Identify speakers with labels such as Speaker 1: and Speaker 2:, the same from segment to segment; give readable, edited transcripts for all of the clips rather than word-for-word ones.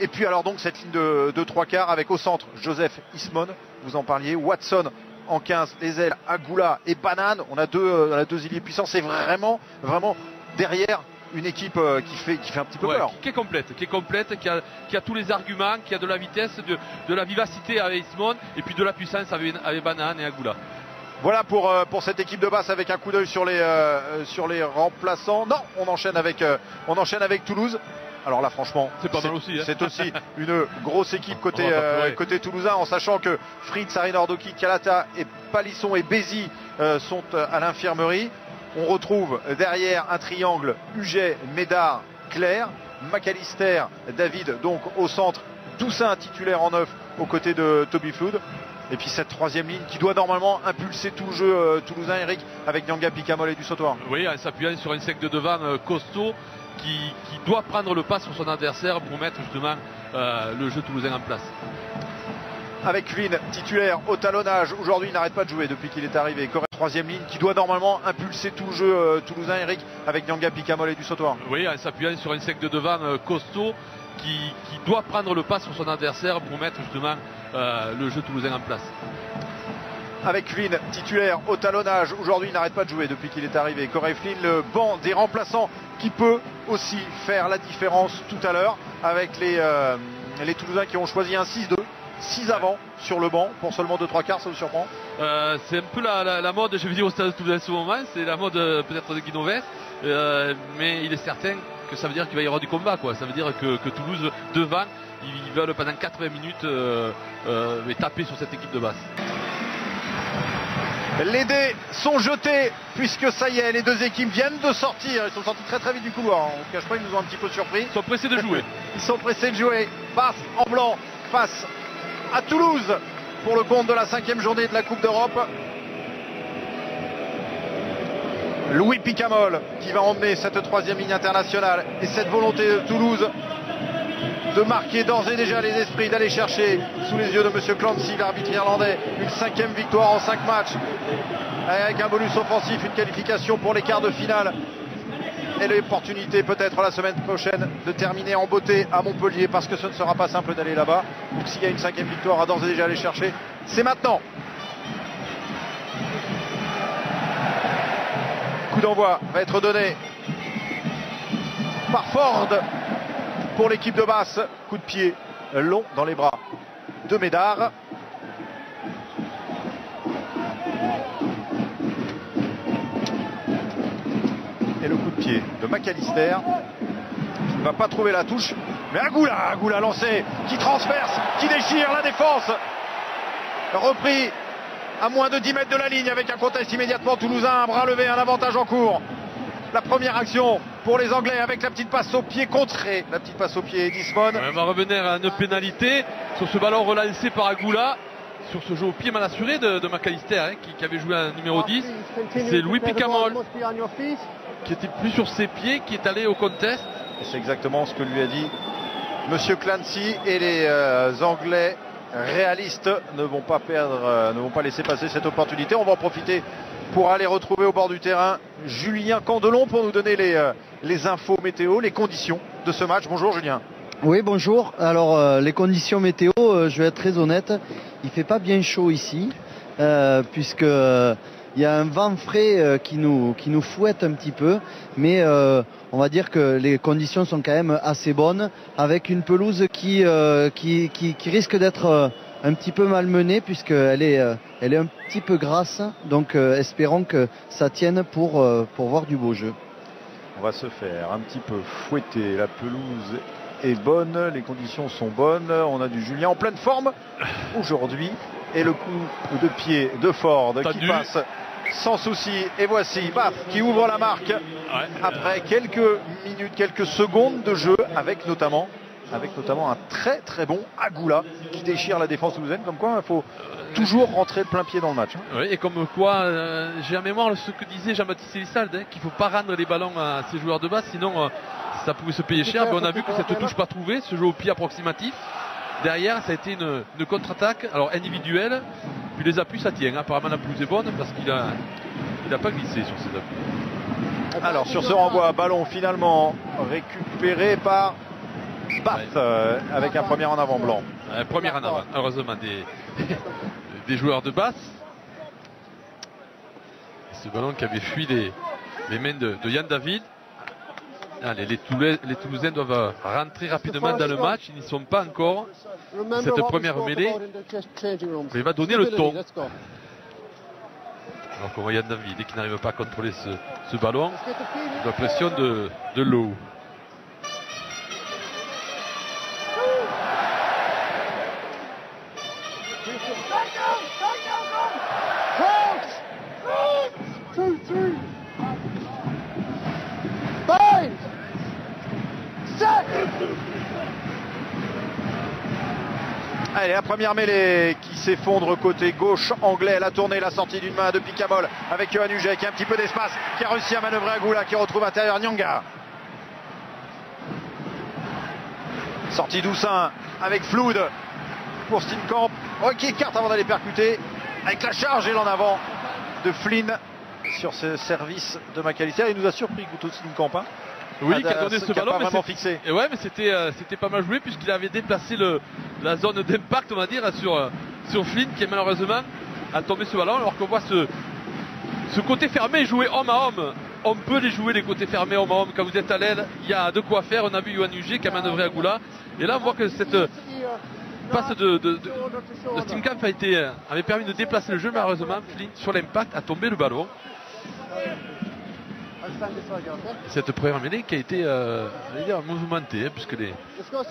Speaker 1: Et puis alors donc cette ligne de trois quarts avec au centre Joseph Ismon, vous en parliez, Watson en 15, les ailes, Agoula et Banane. On a deux ailiers puissants. C'est vraiment derrière une équipe qui fait un petit peu peur.
Speaker 2: Qui est complète, qui a tous les arguments, qui a de la vitesse, de la vivacité avec Ismon et puis de la puissance avec Banane et Agoula.
Speaker 1: Voilà pour cette équipe de Basse avec un coup d'œil sur les remplaçants. Non, on enchaîne avec Toulouse. Alors là franchement
Speaker 2: c'est pas mal aussi.
Speaker 1: C'est aussi une grosse équipe côté toulousain, en sachant que Fritz, Arinordoki, Kalata et Palisson et Bézi sont à l'infirmerie. On retrouve derrière un triangle Huget, Médard, Claire, McAllister, David donc au centre, Toussaint titulaire en neuf aux côtés de Toby Flood. Et puis cette troisième ligne qui doit normalement impulser tout le jeu toulousain, Eric, avec Nyanga, Picamol et du Sautoir.
Speaker 2: Oui, en s'appuyant sur une sec de devant costaud qui doit prendre le pas sur son adversaire pour mettre justement le jeu toulousain en place.
Speaker 1: Avec Kvin, titulaire au talonnage, aujourd'hui il n'arrête pas de jouer depuis qu'il est arrivé. Troisième ligne qui doit normalement impulser tout le jeu toulousain, Eric, avec Nyanga, Picamol et du Sautoir.
Speaker 2: Oui, en s'appuyant sur une sec de devant costaud qui doit prendre le pas sur son adversaire pour mettre justement le jeu toulousain en place.
Speaker 1: Avec Kvin, titulaire au talonnage, aujourd'hui il n'arrête pas de jouer depuis qu'il est arrivé. Corey Flynn, le banc des remplaçants qui peut aussi faire la différence tout à l'heure avec les Toulousains qui ont choisi un 6-2. 6 avant sur le banc pour seulement 2-3 quarts, ça vous surprend?
Speaker 2: C'est un peu la mode, je vais dire, au Stade Toulousain en ce moment, c'est la mode peut-être de Guinoves, mais il est certain que ça veut dire qu'il va y avoir du combat, quoi. Ça veut dire que Toulouse devant, ils veulent pendant 80 minutes taper sur cette équipe de Basse.
Speaker 1: Les dés sont jetés puisque ça y est, les deux équipes viennent de sortir. Ils sont sortis très vite du couloir, on ne cache pas, ils nous ont un petit peu surpris.
Speaker 2: Ils sont pressés de jouer.
Speaker 1: Ils sont pressés de jouer. Basse en blanc face à Toulouse pour le compte de la 5e journée de la Coupe d'Europe. Louis Picamol qui va emmener cette troisième ligne internationale et cette volonté de Toulouse de marquer d'ores et déjà les esprits, d'aller chercher sous les yeux de M. Clancy, l'arbitre irlandais, une 5e victoire en 5 matchs avec un bonus offensif, une qualification pour les quarts de finale et l'opportunité peut-être la semaine prochaine de terminer en beauté à Montpellier, parce que ce ne sera pas simple d'aller là-bas. Donc s'il y a une 5e victoire à d'ores et déjà aller chercher, c'est maintenant. Coup d'envoi va être donné par Ford pour l'équipe de Basse. Coup de pied long dans les bras de Médard. Et le coup de pied de McAllister qui ne va pas trouver la touche, mais Agoula lancé, qui transperce, qui déchire la défense. Repris à moins de 10 mètres de la ligne avec un contest immédiatement toulousain, un bras levé, un avantage en cours. La première action pour les Anglais avec la petite passe au pied contrée, la petite passe au pied d'Ismon.
Speaker 2: On va revenir à une pénalité sur ce ballon relancé par Agoula, sur ce jeu au pied mal assuré de McAllister, qui avait joué un numéro 10. C'est Louis Picamol qui était plus sur ses pieds, qui est allé au contest.
Speaker 1: C'est exactement ce que lui a dit Monsieur Clancy, et les Anglais réalistes ne vont pas laisser passer cette opportunité. On va en profiter pour aller retrouver au bord du terrain Julien Candelon pour nous donner les infos météo, les conditions de ce match. Bonjour Julien.
Speaker 3: Oui, bonjour. Alors les conditions météo, je vais être très honnête, il fait pas bien chaud ici, puisque il y a un vent frais qui nous fouette un petit peu, mais on va dire que les conditions sont quand même assez bonnes, avec une pelouse qui risque d'être un petit peu malmenée, puisqu'elle est un petit peu grasse, donc espérons que ça tienne pour voir du beau jeu.
Speaker 1: On va se faire un petit peu fouetter, la pelouse est bonne, les conditions sont bonnes, on a du Julien en pleine forme aujourd'hui, et le coup de pied de Ford qui passe sans souci, et voici Bath qui ouvre la marque après quelques minutes, quelques secondes de jeu, avec notamment un très bon Agoula qui déchire la défense toulousaine. Comme quoi il faut toujours rentrer le plein pied dans le match.
Speaker 2: Oui, et comme quoi j'ai en mémoire ce que disait Jean-Baptiste Elissalde, qu'il ne faut pas rendre les ballons à ces joueurs de base, sinon ça pouvait se payer cher. Mais on a vu que cette touche pas trouvée, ce jeu au pied approximatif, derrière ça a été une contre-attaque, alors individuelle, puis les appuis ça tient. Apparemment la pelouse est bonne parce qu'il a pas glissé sur ses appuis.
Speaker 1: Alors sur ce renvoi, ballon finalement récupéré par Bath avec un premier en avant blanc.
Speaker 2: Premier en avant, heureusement des joueurs de Bath. Ce ballon qui avait fui les mains de Yann David. Allez, les Toulousains doivent rentrer rapidement dans le match, ils n'y sont pas encore. Cette première mêlée, mais il va donner le ton. Alors qu'on voit Yann David, dès qu'il n'arrive pas à contrôler ce ballon, la pression de l'eau.
Speaker 1: Allez, la première mêlée qui s'effondre côté gauche anglais. La tournée, la sortie d'une main de Picamol avec Yohann Huget qui a un petit peu d'espace, qui a réussi à manœuvrer Agoula, qui retrouve intérieur Nyanga. Sortie d'Oussin avec Flood pour Steenkamp. Oh, qui écarte avant d'aller percuter avec la charge et l'en avant de Flynn sur ce service de McAllister. Il nous a surpris Guto Steenkamp. Hein.
Speaker 2: Oui, qui a donné ce ballon,
Speaker 1: mais fixé.
Speaker 2: Et ouais, mais c'était pas mal joué puisqu'il avait déplacé la zone d'impact, on va dire, sur Flynn, qui est malheureusement a tombé ce ballon. Alors qu'on voit ce côté fermé jouer homme à homme. On peut les jouer les côtés fermés homme à homme quand vous êtes à l'aile. Il y a de quoi faire. On a vu Yohann Huget qui a manœuvré Agoula. Et là, on voit que cette passe de Steenkamp avait permis de déplacer le jeu. Malheureusement, Flynn, sur l'impact, a tombé le ballon. Cette première mêlée qui a été mouvementée, puisque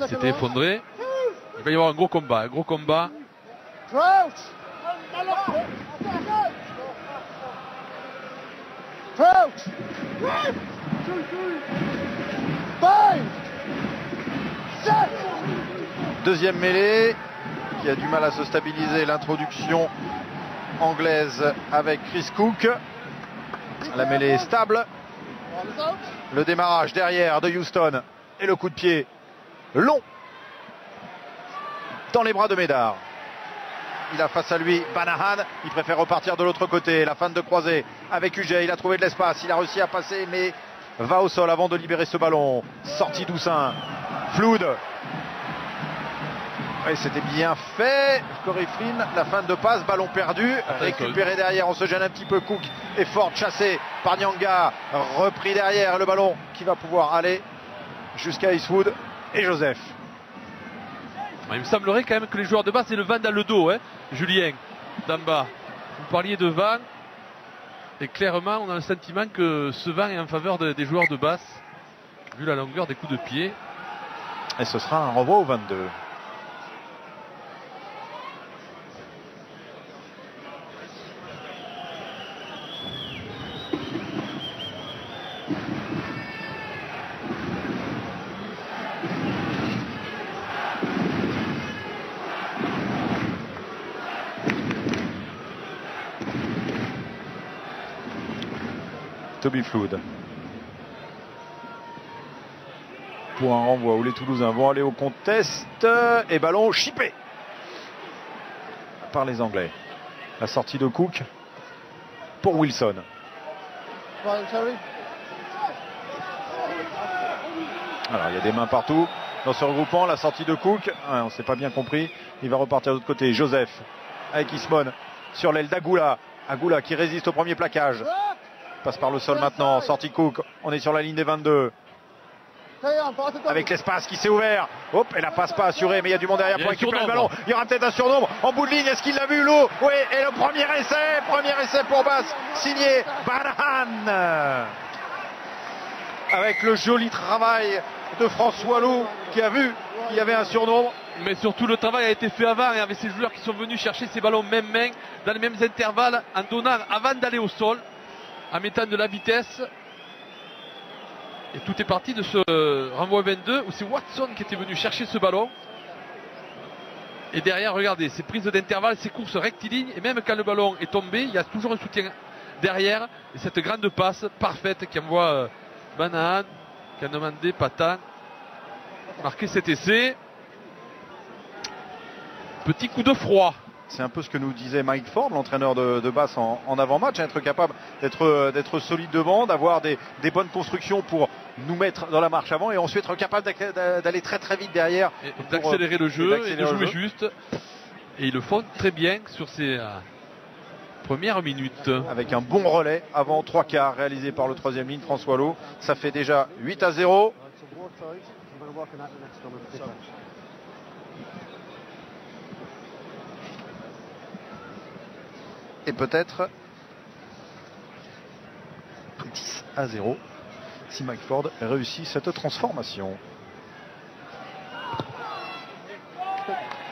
Speaker 2: c'était effondré. Il va y avoir un gros combat.
Speaker 1: Deuxième mêlée qui a du mal à se stabiliser. L'introduction anglaise avec Chris Cook. La mêlée est stable. Le démarrage derrière de Houston et le coup de pied long dans les bras de Médard. Il a face à lui Banahan, il préfère repartir de l'autre côté. La fin de croisée avec Huget, il a trouvé de l'espace, il a réussi à passer mais va au sol avant de libérer ce ballon. Sortie d'Oussin, Flood. Oui, c'était bien fait. Corey Flynn, la fin de passe, ballon perdu, récupéré derrière, on se gêne un petit peu. Cook est fort chassé par Nyanga, repris derrière, le ballon qui va pouvoir aller jusqu'à Eastwood et Joseph.
Speaker 2: Il me semblerait quand même que les joueurs de bas, c'est le vent dans le dos, hein, Julien, d'en bas. Vous parliez de vent, et clairement, on a le sentiment que ce vent est en faveur des joueurs de basse, vu la longueur des coups de pied.
Speaker 1: Et ce sera un renvoi au 22. Toby Flood pour un renvoi où les Toulousains vont aller au contest et ballon chippé par les Anglais. La sortie de Cook pour Wilson. Alors il y a des mains partout dans ce regroupement. La sortie de Cook, on ne s'est pas bien compris. Il va repartir de l'autre côté. Joseph avec Ismon sur l'aile d'Agoula. Agoula qui résiste au premier plaquage. Passe par le sol maintenant, sortie Cook, on est sur la ligne des 22. Avec l'espace qui s'est ouvert. Hop, et la passe pas assurée, mais il y a du monde derrière pour récupérer le ballon. Il y aura peut-être un surnombre en bout de ligne. Est-ce qu'il l'a vu, l'eau? Oui, et le premier essai pour Bass, signé Banahan. Avec le joli travail de François Lowe qui a vu qu'il y avait un surnombre.
Speaker 2: Mais surtout le travail a été fait avant, et avec ces joueurs qui sont venus chercher ces ballons même main, dans les mêmes intervalles, en donnant avant d'aller au sol, en mettant de la vitesse. Et tout est parti de ce renvoi 22 où c'est Watson qui était venu chercher ce ballon. Et derrière, regardez, ces prises d'intervalle, ces courses rectilignes, et même quand le ballon est tombé, il y a toujours un soutien derrière. Et cette grande passe parfaite qui envoie Banahan, qui a demandé Patan marquer cet essai. Petit coup de froid.
Speaker 1: C'est un peu ce que nous disait Mike Ford, l'entraîneur de Bass en avant-match, être capable d'être solide devant, d'avoir des bonnes constructions pour nous mettre dans la marche avant et ensuite être capable d'aller très très vite derrière.
Speaker 2: D'accélérer le jeu et de jouer juste. Et ils le font très bien sur ces premières minutes.
Speaker 1: Avec un bon relais avant 3 quarts réalisé par le 3e ligne, François Lot. Ça fait déjà 8-0. Et peut-être 10-0 si Mike Ford réussit cette transformation.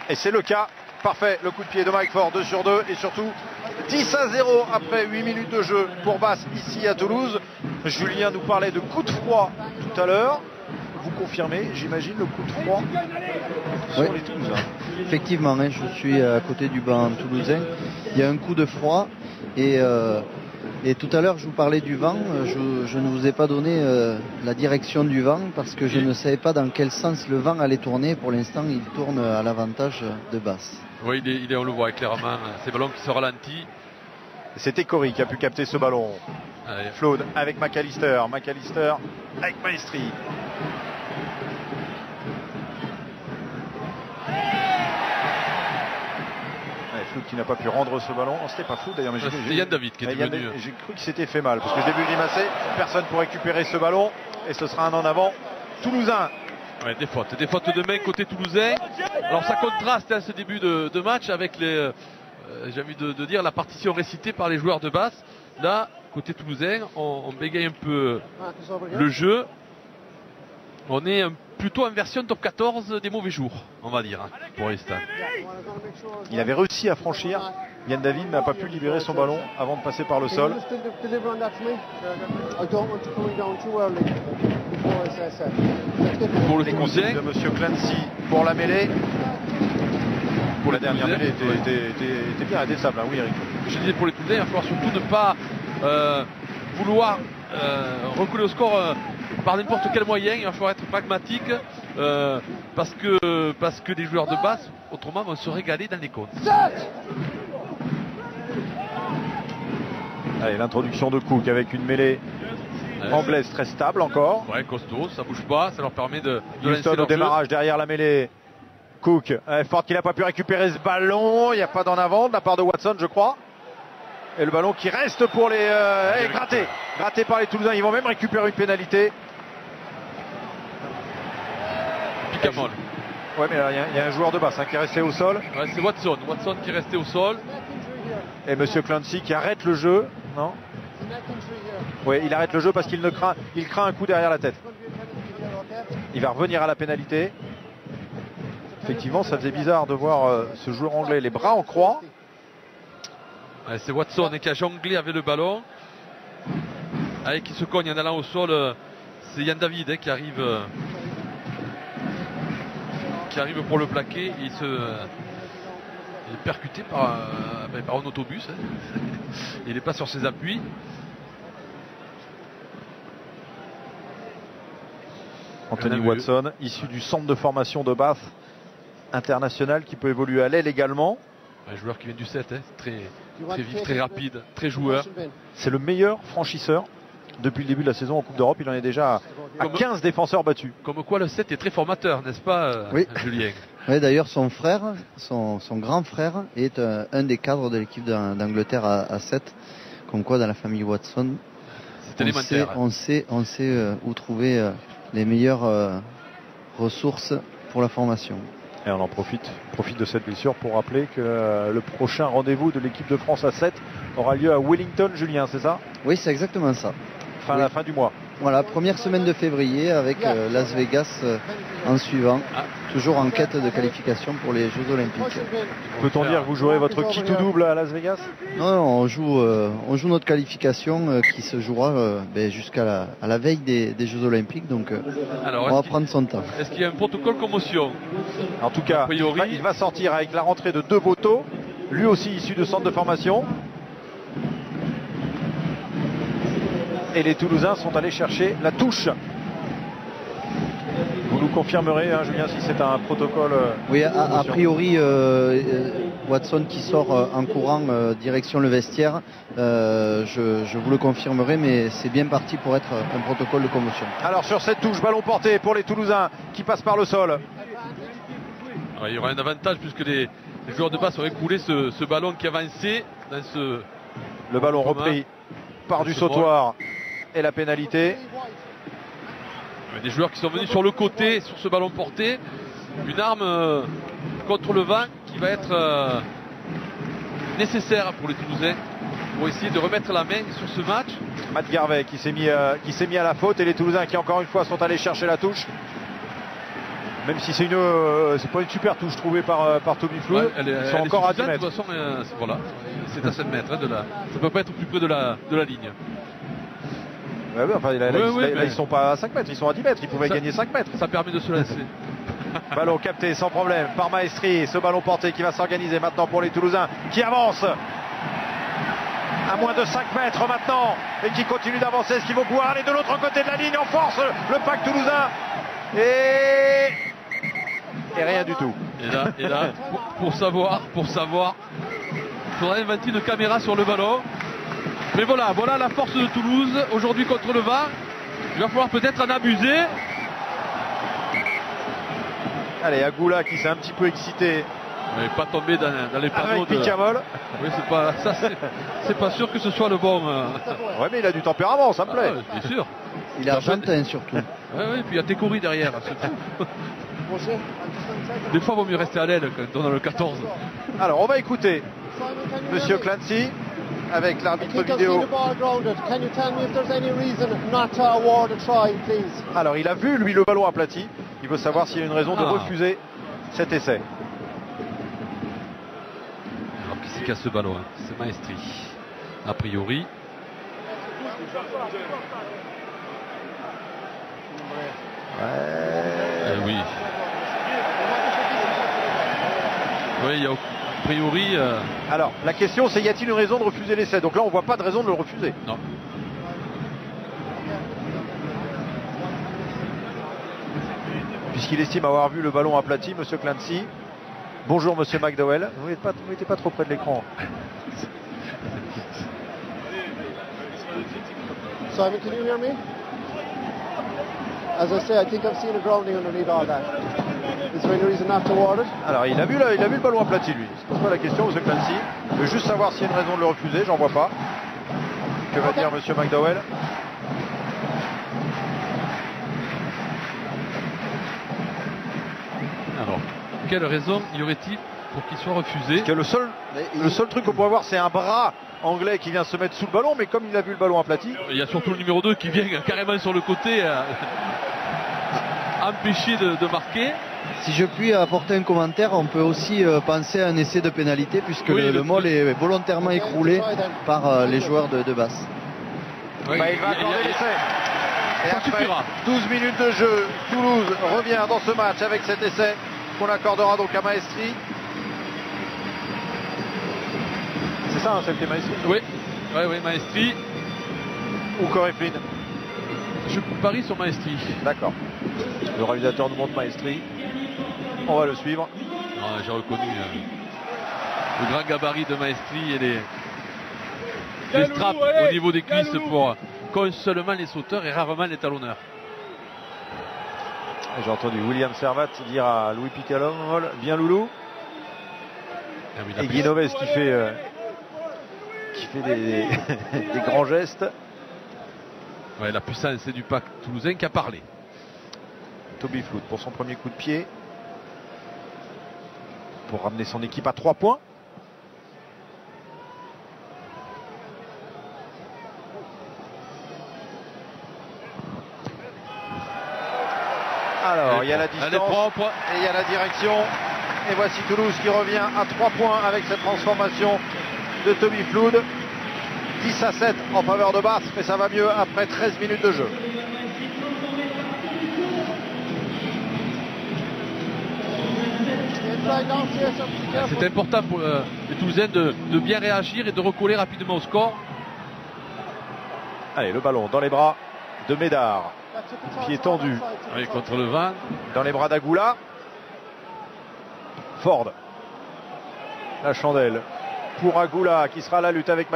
Speaker 1: Et c'est le cas. Parfait, le coup de pied de Mike Ford, 2 sur 2 et surtout 10-0 après 8 minutes de jeu pour Bath ici à Toulouse. Julien nous parlait de coup de froid tout à l'heure. Vous confirmez, j'imagine, le coup de froid sur les Toulousains.
Speaker 3: Effectivement, hein, je suis à côté du banc toulousain. Il y a un coup de froid et tout à l'heure je vous parlais du vent. Je ne vous ai pas donné la direction du vent parce que je ne savais pas dans quel sens le vent allait tourner. Pour l'instant, il tourne à l'avantage de Bath.
Speaker 2: Oui, on le voit clairement. Ces ballons qui se ralentissent.
Speaker 1: C'était Cory qui a pu capter ce ballon. Allez. Flaude avec McAllister. McAllister avec Maestri. Flou qui n'a pas pu rendre ce ballon. Oh, c'était pas Flou d'ailleurs, mais
Speaker 2: c'est Yann David qui est venu.
Speaker 1: J'ai cru qu'il s'était fait mal parce que je l'ai vu grimacer. Personne pour récupérer ce ballon et ce sera un en avant toulousain.
Speaker 2: Ouais, des fautes de main côté toulousain. Alors ça contraste ce début de match avec les, j'ai envie de dire, la partition récitée par les joueurs de Bath. Là, côté toulousain, on bégaye un peu le jeu. On est plutôt en version top 14 des mauvais jours, on va dire, pour l'instant.
Speaker 1: Il avait réussi à franchir. Yann David n'a pas pu libérer son ballon avant de passer par le sol.
Speaker 2: Pour le
Speaker 1: les consignes de Monsieur Clancy pour la mêlée. Pour la dernière mêlée était bien indécessable, hein, oui Eric.
Speaker 2: Je disais pour les Toulousains, il va falloir surtout ne pas vouloir reculer au score par n'importe quel moyen. Il va falloir être pragmatique parce que les joueurs de Bath autrement vont se régaler dans les comptes.
Speaker 1: Allez, l'introduction de Cook avec une mêlée anglaise très stable encore.
Speaker 2: Ouais, costaud, ça bouge pas, ça leur permet de
Speaker 1: Houston au démarrage derrière la mêlée. Cook, Ford qui n'a pas pu récupérer ce ballon, il n'y a pas d'en avant de la part de Watson je crois. Et le ballon qui reste pour les gratté par les Toulousains, ils vont même récupérer une pénalité.
Speaker 2: Picamol.
Speaker 1: Ouais, mais il y a un joueur de Bath qui est resté au sol.
Speaker 2: Ouais, c'est Watson qui est resté au sol.
Speaker 1: Et Monsieur Clancy qui arrête le jeu. Non. Oui, il arrête le jeu parce qu'il craint un coup derrière la tête. Il va revenir à la pénalité. Effectivement, ça faisait bizarre de voir ce joueur anglais les bras en croix.
Speaker 2: Ouais, c'est Watson qui a jonglé avec le ballon. Allez, qui se cogne en allant au sol. C'est Yann David qui arrive pour le plaquer. Il est percuté par un autobus. Il n'est pas sur ses appuis.
Speaker 1: Anthony Watson, issu du centre de formation de Bath international, qui peut évoluer à l'aile également.
Speaker 2: Un joueur qui vient du 7, très vif, très rapide, très joueur.
Speaker 1: C'est le meilleur franchisseur depuis le début de la saison en Coupe d'Europe. Il en est déjà à 15 défenseurs battus.
Speaker 2: Comme quoi le 7 est très formateur, n'est-ce pas,
Speaker 3: oui.
Speaker 2: Julien?
Speaker 3: Oui, d'ailleurs son frère, son grand frère est un des cadres de l'équipe d'Angleterre à 7. Comme quoi dans la famille Watson,
Speaker 2: c'est élémentaire.
Speaker 3: On sait où trouver les meilleures ressources pour la formation.
Speaker 1: Et on en profite de cette blessure pour rappeler que le prochain rendez-vous de l'équipe de France à 7 aura lieu à Wellington, Julien, c'est ça?
Speaker 3: Oui, c'est exactement ça.
Speaker 1: La fin du mois.
Speaker 3: Voilà, première semaine de février avec Las Vegas en suivant. Toujours en quête de qualification pour les Jeux Olympiques.
Speaker 1: Peut-on dire que vous jouerez votre kit ou double à Las Vegas?
Speaker 3: Non, on joue notre qualification qui se jouera jusqu'à la veille des Jeux Olympiques. Donc alors, on va prendre son temps.
Speaker 2: Est-ce qu'il y a un protocole commotion?
Speaker 1: En tout cas, il va sortir avec la rentrée de 2 Boto, lui aussi issu de centre de formation. Et les Toulousains sont allés chercher la touche. Vous nous confirmerez, hein, Julien, si c'est un protocole.
Speaker 3: Oui, a priori, Watson qui sort en courant direction le vestiaire, je vous le confirmerai, mais c'est bien parti pour être un protocole de commotion.
Speaker 1: Alors sur cette touche, ballon porté pour les Toulousains qui passent par le sol.
Speaker 2: Il y aura un avantage puisque les joueurs de base auraient coulé ce ballon qui avançait dans ce...
Speaker 1: Le ballon repris par du sautoir et la pénalité.
Speaker 2: Des joueurs qui sont venus sur le côté, sur ce ballon porté. Une arme contre le vent qui va être nécessaire pour les Toulousains pour essayer de remettre la main sur ce match.
Speaker 1: Matt Garvey qui s'est mis à la faute et les Toulousains qui encore une fois sont allés chercher la touche. Même si c'est pas une super touche trouvée par Toby Flood, ils sont encore à 10 mètres.
Speaker 2: De toute façon, voilà, c'est à 7 mètres. Ça ne peut pas être plus près de la ligne.
Speaker 1: Ouais, enfin, là, ils sont pas à 5 mètres, ils sont à 10 mètres, ils pouvaient gagner 5 mètres.
Speaker 2: Ça permet de se lancer.
Speaker 1: Ballon capté sans problème par Maestri, ce ballon porté qui va s'organiser maintenant pour les Toulousains qui avancent à moins de 5 mètres maintenant et qui continuent d'avancer. Est-ce qu'ils vont pouvoir aller de l'autre côté de la ligne en force, le pack toulousain et rien du tout.
Speaker 2: Et là pour savoir, il faudra inventer une caméra sur le ballon. Mais voilà la force de Toulouse aujourd'hui contre le vent. Il va falloir peut-être en abuser.
Speaker 1: Allez, Agoula qui s'est un petit peu excité.
Speaker 2: Mais pas tomber dans les panneaux
Speaker 1: avec Picamol.
Speaker 2: Oui, c'est pas sûr que ce soit le bon.
Speaker 1: Ouais, mais il a du tempérament, ça me plaît.
Speaker 2: Bien sûr.
Speaker 3: Il est argentin surtout.
Speaker 2: Oui, puis il y a Técouri derrière. Des fois, il vaut mieux rester à l'aile quand on a le 14.
Speaker 1: Alors, on va écouter Monsieur Clancy avec l'arbitre vidéo. Alors, il a vu, lui, le ballon aplati. Il veut savoir s'il y a une raison de refuser cet essai.
Speaker 2: Alors, qui c'est qui a ce ballon? C'est Maestri. A priori. Oui. Oui, il y a a priori.
Speaker 1: Alors, la question c'est, y a-t-il une raison de refuser l'essai? Donc là, on voit pas de raison de le refuser.
Speaker 2: Non.
Speaker 1: Puisqu'il estime avoir vu le ballon aplati, Monsieur Clancy. Bonjour Monsieur McDowell. Vous n'êtes pas trop près de l'écran.
Speaker 4: Simon, can you hear me? As I say, I think I've seen a grounding underneath all that. Is there any reason not to award it?
Speaker 1: Alors, il a vu le ballon aplati, lui. C'est pas la question, Monsieur Clancy. Il veut juste savoir s'il y a une raison de le refuser. J'en vois pas. Que va dire Monsieur McDowell?
Speaker 2: Alors, quelle raison y aurait-il pour qu'il soit refusé?
Speaker 1: Parce que le seul truc qu'on peut avoir, c'est un bras anglais qui vient se mettre sous le ballon, mais comme il a vu le ballon aplati.
Speaker 2: Il y a surtout le numéro 2 qui vient carrément sur le côté empêcher de marquer.
Speaker 3: Si je puis apporter un commentaire, on peut aussi penser à un essai de pénalité puisque le môle est volontairement écroulé par les joueurs de basse.
Speaker 1: Oui, il va accorder l'essai. Et après
Speaker 2: suffira.
Speaker 1: 12 minutes de jeu, Toulouse revient dans ce match avec cet essai qu'on accordera donc à Maestri. C'est ça, hein, c'était Maestri?
Speaker 2: Oui, Maestri.
Speaker 1: Ou Corey Flynn?
Speaker 2: Je parie sur Maestri.
Speaker 1: D'accord. Le réalisateur nous montre Maestri. On va le suivre.
Speaker 2: J'ai reconnu le grand gabarit de Maestri et les straps au niveau des cuisses pour seulement les sauteurs et rarement les talonneurs.
Speaker 1: J'ai entendu William Servat dire à Louis Picamol, viens Loulou. Et Guinoves qui fait des grands gestes.
Speaker 2: Ouais, la puissance c'est du pack toulousain qui a parlé.
Speaker 1: Toby Flood pour son premier coup de pied. Pour ramener son équipe à 3 points. Alors, il y a la distance et il y a la direction. Et voici Toulouse qui revient à 3 points avec cette transformation de Toby Flood. 10-7 en faveur de Basse, mais ça va mieux après 13 minutes de jeu.
Speaker 2: C'est important pour les Toulousains de bien réagir et de recoller rapidement au score.
Speaker 1: Allez, le ballon dans les bras de Médard. Pied tendu.
Speaker 2: Oui, contre le vent.
Speaker 1: Dans les bras d'Agoula. Ford. La chandelle pour Agoula qui sera à la lutte avec,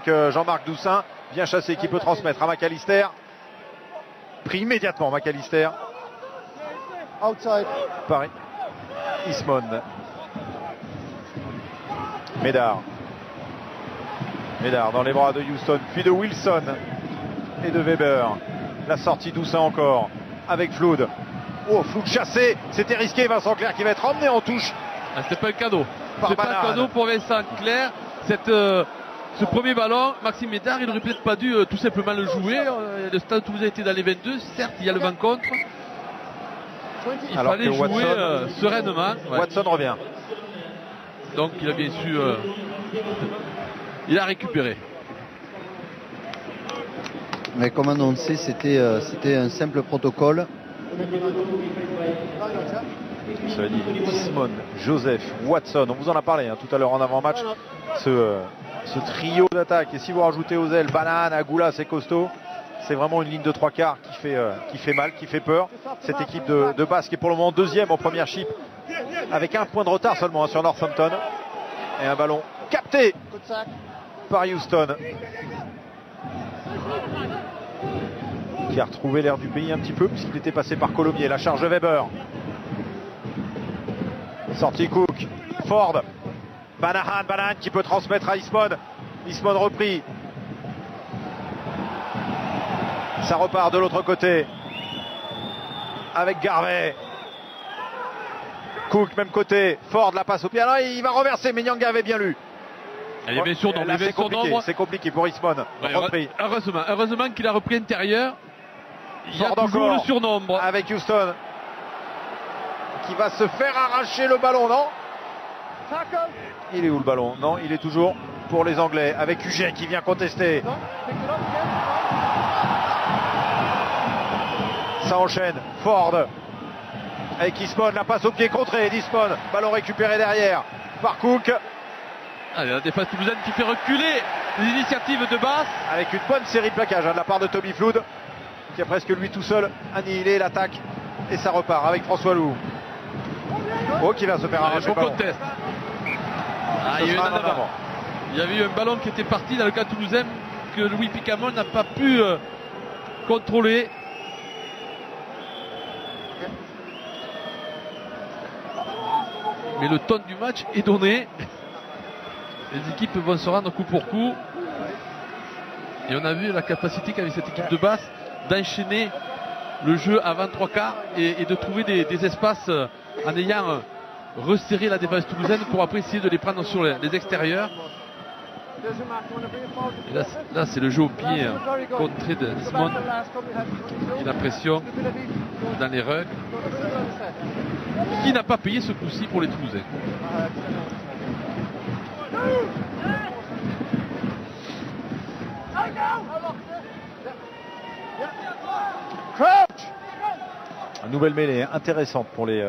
Speaker 1: Jean-Marc Doussin. Bien chassé, qui peut transmettre à McAllister. Pris immédiatement McAllister.
Speaker 4: Outside.
Speaker 1: Paris. Ismon. Médard. Médard dans les bras de Houston, puis de Wilson et de Weber. La sortie Doussin encore avec Flood. Oh, Flood chassé, c'était risqué. Vincent Clerc qui va être emmené en touche.
Speaker 2: Ah, c'était pas un cadeau.
Speaker 1: Par
Speaker 2: C'est pas
Speaker 1: Banane.
Speaker 2: un cadeau pour Vincent Clerc. Ce premier ballon, Maxime Médard, il aurait peut-être pas dû tout simplement le jouer. Le Stade Toulousain était dans les 22. Certes, il y a le vent contre. Il
Speaker 1: Alors
Speaker 2: fallait
Speaker 1: que
Speaker 2: jouer
Speaker 1: Watson,
Speaker 2: sereinement. Ouais.
Speaker 1: Watson revient.
Speaker 2: Donc il a bien su. Il a récupéré.
Speaker 3: Mais comme annoncé, c'était un simple protocole.
Speaker 1: Cela dit, Ismon, Joseph, Watson, on vous en a parlé tout à l'heure en avant-match. Ce trio d'attaque. Et si vous rajoutez aux ailes Banane, Agoula, c'est costaud. C'est vraiment une ligne de trois quarts qui fait mal, qui fait peur. Cette équipe de Basse qui est pour le moment deuxième en première chip, avec un point de retard seulement sur Northampton. Et un ballon capté par Houston, qui a retrouvé l'air du pays un petit peu puisqu'il était passé par Colomiers. La charge de Weber. Sortie Cook. Ford. Banane qui peut transmettre à Ismon. Ismon repris. Ça repart de l'autre côté avec Garvey. Cook même côté. Ford la passe au pied. Alors il va renverser, mais Nyanga avait bien lu.
Speaker 2: Il est bien sûr
Speaker 1: Là, c'est compliqué pour Ismon.
Speaker 2: Ouais, heureusement qu'il a repris intérieur. Il y a
Speaker 1: Ford
Speaker 2: toujours
Speaker 1: encore
Speaker 2: le surnombre.
Speaker 1: avec Houston qui va se faire arracher le ballon, non? Il est où le ballon? Non, il est toujours pour les Anglais avec Huget qui vient contester. Ça enchaîne. Ford avec Ismon, la passe au pied contrée d'Ismon. Ballon récupéré derrière par Cook.
Speaker 2: La défense toulousaine qui fait reculer les initiatives de Basse.
Speaker 1: Avec une bonne série de plaquages de la part de Tommy Flood, qui a presque lui tout seul annihilé l'attaque. Et ça repart avec François Loup. Oh, qui va se faire arracher le ballon.
Speaker 2: Conteste.
Speaker 1: Il
Speaker 2: y avait eu un ballon qui était parti dans le cas toulousain que Louis Picamol n'a pas pu contrôler. Mais le ton du match est donné. Les équipes vont se rendre coup pour coup. Et on a vu la capacité qu'avait cette équipe de Basse d'enchaîner le jeu avant trois quarts et de trouver des espaces en ayant resserré la défense toulousaine pour après essayer de les prendre sur les extérieurs. Et là c'est le jeu au pied contré de Ismon. Et la pression dans les rugs. Qui n'a pas payé ce coup-ci pour les Toulousains.
Speaker 1: Une nouvelle mêlée intéressante pour les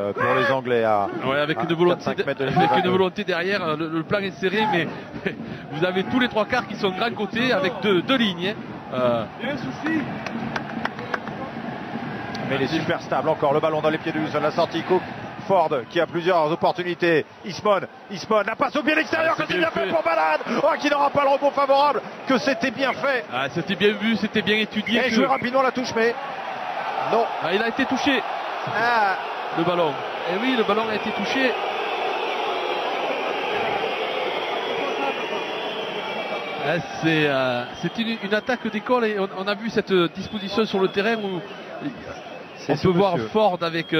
Speaker 1: Anglais
Speaker 2: avec une volonté derrière. Le plan est serré, mais vous avez tous les trois quarts qui sont de grand côté avec deux lignes.
Speaker 1: Mais il est super stable encore. Le ballon dans les pieds de Houston. La sortie Cook. Ford qui a plusieurs opportunités. Ismon, la passe au pied extérieur. Que c'est bien fait pour Banane. Oh, qui n'aura pas le rebond favorable. Que c'était bien fait.
Speaker 2: C'était bien vu, c'était bien étudié.
Speaker 1: Et joué rapidement la touche, mais non.
Speaker 2: Il a été touché. Le ballon. Et oui, le ballon a été touché. C'est une attaque d'école et on a vu cette disposition sur le terrain où on peut voir Ford avec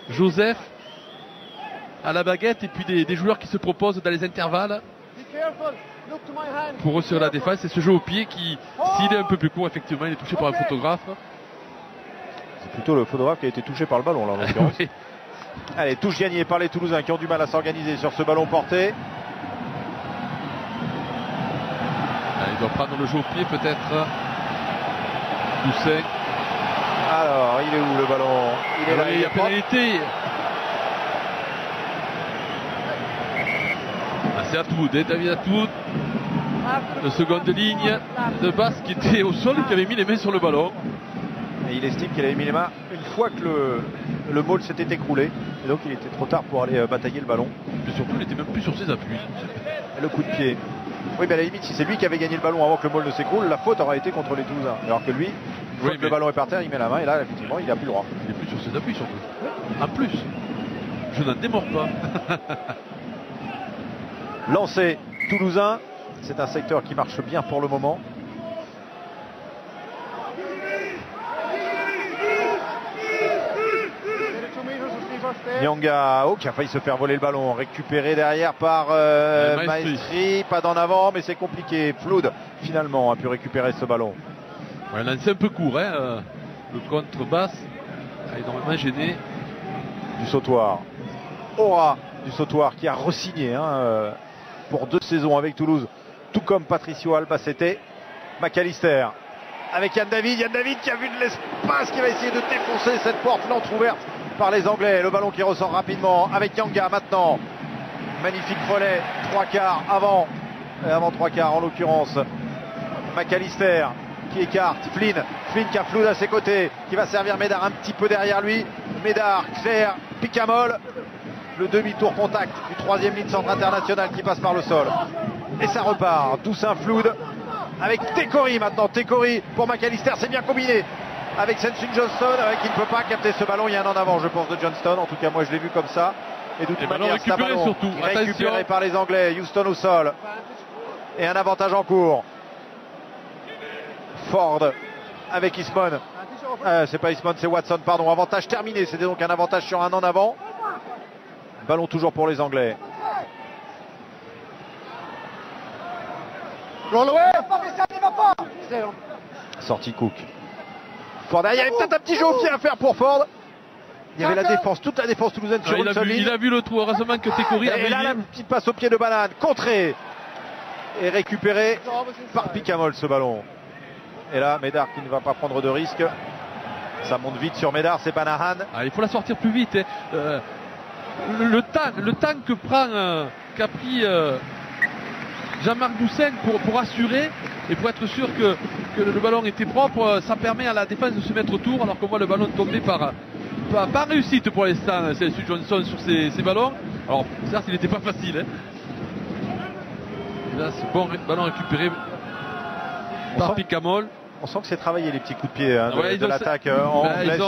Speaker 2: Joseph à la baguette et puis des joueurs qui se proposent dans les intervalles pour resserrer la défense. C'est ce jeu au pied qui, s'il est un peu plus court, effectivement, il est touché par un photographe.
Speaker 1: C'est plutôt le photographe qui a été touché par le ballon là en l'occurrence. Oui. Allez, touche gagnée par les Toulousains qui ont du mal à s'organiser sur ce ballon porté.
Speaker 2: Il doit prendre le jeu au pied peut-être. Toussaint.
Speaker 1: Alors, il est où le ballon? Il est là,
Speaker 2: il y a pénalité. C'est Atoud, David Atoud. Le seconde ligne de Basse qui était au sol et qui avait mis les mains sur le ballon.
Speaker 1: Et Et il estime qu'il avait mis les mains une fois que le maul s'était écroulé. Et donc il était trop tard pour aller batailler le ballon.
Speaker 2: Et surtout, il n'était même plus sur ses appuis.
Speaker 1: Et le coup de pied. Oui, mais à la limite, si c'est lui qui avait gagné le ballon avant que le maul ne s'écroule, la faute aurait été contre les Toulousains. Alors que lui, une fois que le ballon est par terre, il met la main et là, effectivement, il n'a plus le droit.
Speaker 2: Il n'est plus sur ses appuis surtout. En plus, je n'en démords pas.
Speaker 1: Lancé toulousain, c'est un secteur qui marche bien pour le moment. Nyanga qui a failli se faire voler le ballon, récupéré derrière par Maestri, pas d'en avant, mais c'est compliqué. Flood finalement a pu récupérer ce ballon.
Speaker 2: Ouais, là c'est un peu court, hein, le contre-basse a énormément gêné.
Speaker 1: Du sautoir, Aura du sautoir qui a re-signé pour 2 saisons avec Toulouse, tout comme Patricio Albacete. McAllister avec Yann David qui a vu de l'espace, qui va essayer de défoncer cette porte l'entrouverte par les Anglais. Le ballon qui ressort rapidement avec Nyanga maintenant. Magnifique relais, 3/4 avant 3/4 en l'occurrence. McAllister qui écarte Flynn qui a Flood à ses côtés, qui va servir Médard un petit peu derrière lui. Médard, Claire, Picamol. Le demi-tour contact du 3e ligne centre international qui passe par le sol. Et ça repart. Toussaint Flood avec Tekori maintenant. Tekori pour McAllister, c'est bien combiné avec Sensun Johnston, qui ne peut pas capter ce ballon. Il y a un en avant, je pense, de Johnston. En tout cas, moi, je l'ai vu comme ça. Et de toute manière, c'est un ballon
Speaker 2: surtout.
Speaker 1: récupéré par les Anglais. Houston au sol. Et un avantage en cours. Ford avec Eastman. C'est pas Eastman, c'est Watson, pardon. Avantage terminé. C'était donc un avantage sur un en avant. Ballon toujours pour les Anglais. Sortie Cook. Ford, il y avait peut-être un petit jeu au pied à faire pour Ford. Il y avait la défense, toute la défense toulousaine sur une seule ligne.
Speaker 2: Il a vu le trou, heureusement que Tekori a
Speaker 1: Et là, la petite passe au pied de Banane, contrée et récupéré par Picamol ce ballon. Et là, Médard qui ne va pas prendre de risque. Ça monte vite sur Médard, c'est Banahan.
Speaker 2: Il faut la sortir plus vite. Le temps que prend, qu'a pris Jean-Marc Doussin pour assurer et pour être sûr que le ballon était propre, ça permet à la défense de se mettre autour, alors qu'on voit le ballon tomber par réussite pour l'instant. C'est Johnson sur ces ballons. Alors certes, il n'était pas facile. Et là, ce bon ballon récupéré par Picamol.
Speaker 1: On sent que c'est travaillé les petits coups de pied de l'attaque anglaise,